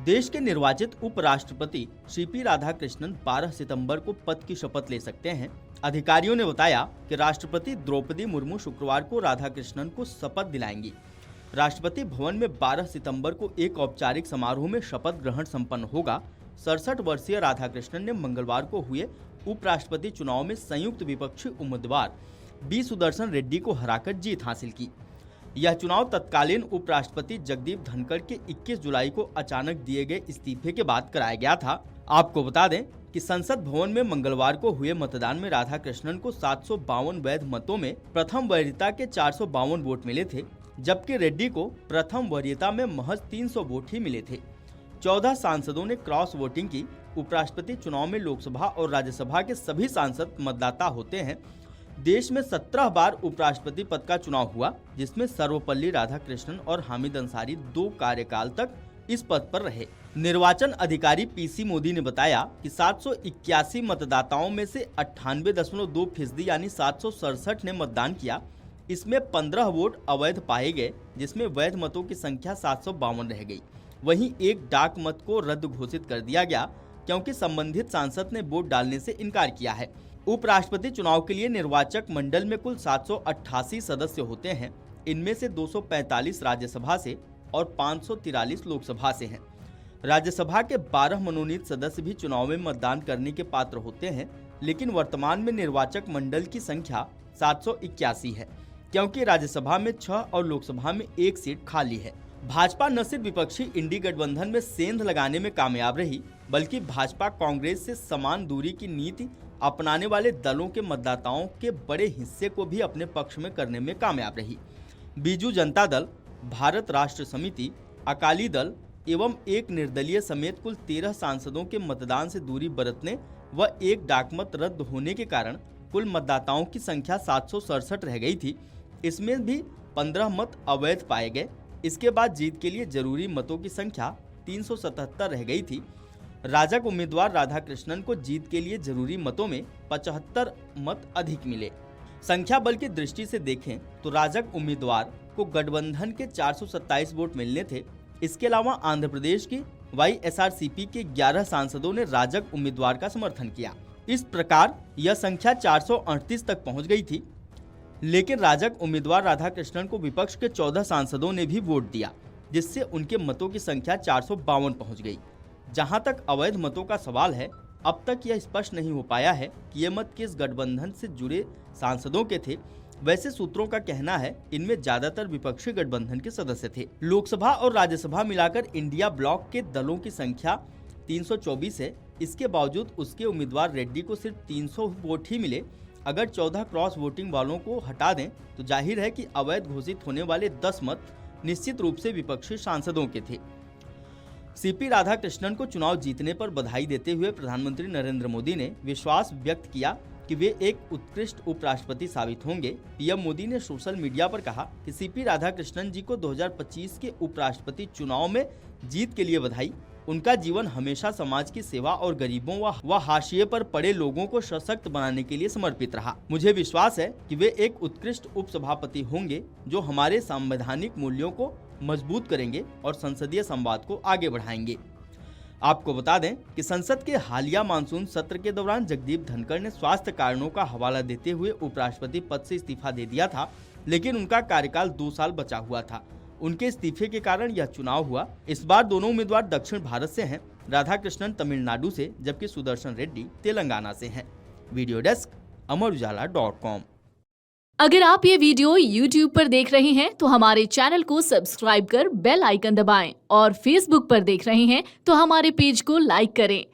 देश के निर्वाचित उपराष्ट्रपति सीपी राधाकृष्णन 12 सितंबर को पद की शपथ ले सकते हैं। अधिकारियों ने बताया कि राष्ट्रपति द्रौपदी मुर्मू शुक्रवार को राधाकृष्णन को शपथ दिलाएंगी। राष्ट्रपति भवन में 12 सितंबर को एक औपचारिक समारोह में शपथ ग्रहण संपन्न होगा। 67 वर्षीय राधाकृष्णन ने मंगलवार को हुए उपराष्ट्रपति चुनाव में संयुक्त विपक्षी उम्मीदवार बी सुदर्शन रेड्डी को हराकर जीत हासिल की। यह चुनाव तत्कालीन उपराष्ट्रपति जगदीप धनखड़ के 21 जुलाई को अचानक दिए गए इस्तीफे के बाद कराया गया था। आपको बता दें कि संसद भवन में मंगलवार को हुए मतदान में राधाकृष्णन को 752 वैध मतों में प्रथम वरीयता के 452 वोट मिले थे, जबकि रेड्डी को प्रथम वरीयता में महज 300 वोट ही मिले थे। 14 सांसदों ने क्रॉस वोटिंग की। उपराष्ट्रपति चुनाव में लोकसभा और राज्यसभा के सभी सांसद मतदाता होते हैं। देश में 17 बार उपराष्ट्रपति पद का चुनाव हुआ, जिसमें सर्वपल्ली राधाकृष्णन और हामिद अंसारी 2 कार्यकाल तक इस पद पर रहे। निर्वाचन अधिकारी पीसी मोदी ने बताया कि 781 मतदाताओं में से 98.2% यानी 767 ने मतदान किया। इसमें 15 वोट अवैध पाए गए, जिसमें वैध मतों की संख्या 752 रह गई। वहीं एक डाक मत को रद्द घोषित कर दिया गया, क्योंकि संबंधित सांसद ने वोट डालने से इनकार किया है। उपराष्ट्रपति चुनाव के लिए निर्वाचक मंडल में कुल 788 सदस्य होते हैं। इनमें से 245 राज्यसभा से और 543 लोकसभा से हैं। राज्यसभा के 12 मनोनीत सदस्य भी चुनाव में मतदान करने के पात्र होते हैं, लेकिन वर्तमान में निर्वाचक मंडल की संख्या 781 है, क्योंकि राज्यसभा में 6 और लोकसभा में 1 सीट खाली है। भाजपा न सिर्फ विपक्षी इंडी गठबंधन में सेंध लगाने में कामयाब रही, बल्कि भाजपा कांग्रेस से समान दूरी की नीति अपनाने वाले दलों के मतदाताओं के बड़े हिस्से को भी अपने पक्ष में करने में कामयाब रही। बीजू जनता दल, भारत राष्ट्र समिति, अकाली दल एवं एक निर्दलीय समेत कुल 13 सांसदों के मतदान से दूरी बरतने व एक डाकमत रद्द होने के कारण कुल मतदाताओं की संख्या 767 रह गई थी। इसमें भी 15 मत अवैध पाए गए। इसके बाद जीत के लिए जरूरी मतों की संख्या 377 रह गई थी। राजग उम्मीदवार राधाकृष्णन को जीत के लिए जरूरी मतों में 75 मत अधिक मिले। संख्या बल की दृष्टि से देखें तो राजग उम्मीदवार को गठबंधन के 427 वोट मिलने थे। इसके अलावा आंध्र प्रदेश की वाईएसआरसीपी के 11 सांसदों ने राजग उम्मीदवार का समर्थन किया। इस प्रकार यह संख्या 438 तक पहुंच गई थी, लेकिन राजग उम्मीदवार राधाकृष्णन को विपक्ष के 14 सांसदों ने भी वोट दिया, जिससे उनके मतों की संख्या 452 पहुंच गई। जहां तक अवैध मतों का सवाल है, अब तक यह स्पष्ट नहीं हो पाया है कि ये मत किस गठबंधन से जुड़े सांसदों के थे। वैसे सूत्रों का कहना है इनमें ज्यादातर विपक्षी गठबंधन के सदस्य थे। लोकसभा और राज्यसभा मिलाकर इंडिया ब्लॉक के दलों की संख्या 324 है। इसके बावजूद उसके उम्मीदवार रेड्डी को सिर्फ 300 वोट ही मिले। अगर 14 क्रॉस वोटिंग वालों को हटा दें तो जाहिर है कि अवैध घोषित होने वाले 10 मत निश्चित रूप से विपक्षी सांसदों के थे। सीपी राधाकृष्णन को चुनाव जीतने पर बधाई देते हुए प्रधानमंत्री नरेंद्र मोदी ने विश्वास व्यक्त किया कि वे एक उत्कृष्ट उपराष्ट्रपति साबित होंगे। पीएम मोदी ने सोशल मीडिया पर कहा कि सीपी राधाकृष्णन जी को 2025 के उपराष्ट्रपति चुनाव में जीत के लिए बधाई। उनका जीवन हमेशा समाज की सेवा और गरीबों व हाशिए पर पड़े लोगों को सशक्त बनाने के लिए समर्पित रहा। मुझे विश्वास है कि वे एक उत्कृष्ट उपसभापति होंगे जो हमारे संवैधानिक मूल्यों को मजबूत करेंगे और संसदीय संवाद को आगे बढ़ाएंगे। आपको बता दें कि संसद के हालिया मानसून सत्र के दौरान जगदीप धनखड़ ने स्वास्थ्य कारणों का हवाला देते हुए उपराष्ट्रपति पद से इस्तीफा दे दिया था, लेकिन उनका कार्यकाल 2 साल बचा हुआ था। उनके इस्तीफे के कारण यह चुनाव हुआ। इस बार दोनों उम्मीदवार दक्षिण भारत से हैं। राधाकृष्णन तमिलनाडु से, जबकि सुदर्शन रेड्डी तेलंगाना से हैं। Video desk अमरउजाला.com। अगर आप ये वीडियो YouTube पर देख रहे हैं तो हमारे चैनल को सब्सक्राइब कर बेल आइकन दबाएं और Facebook पर देख रहे हैं तो हमारे पेज को लाइक करें।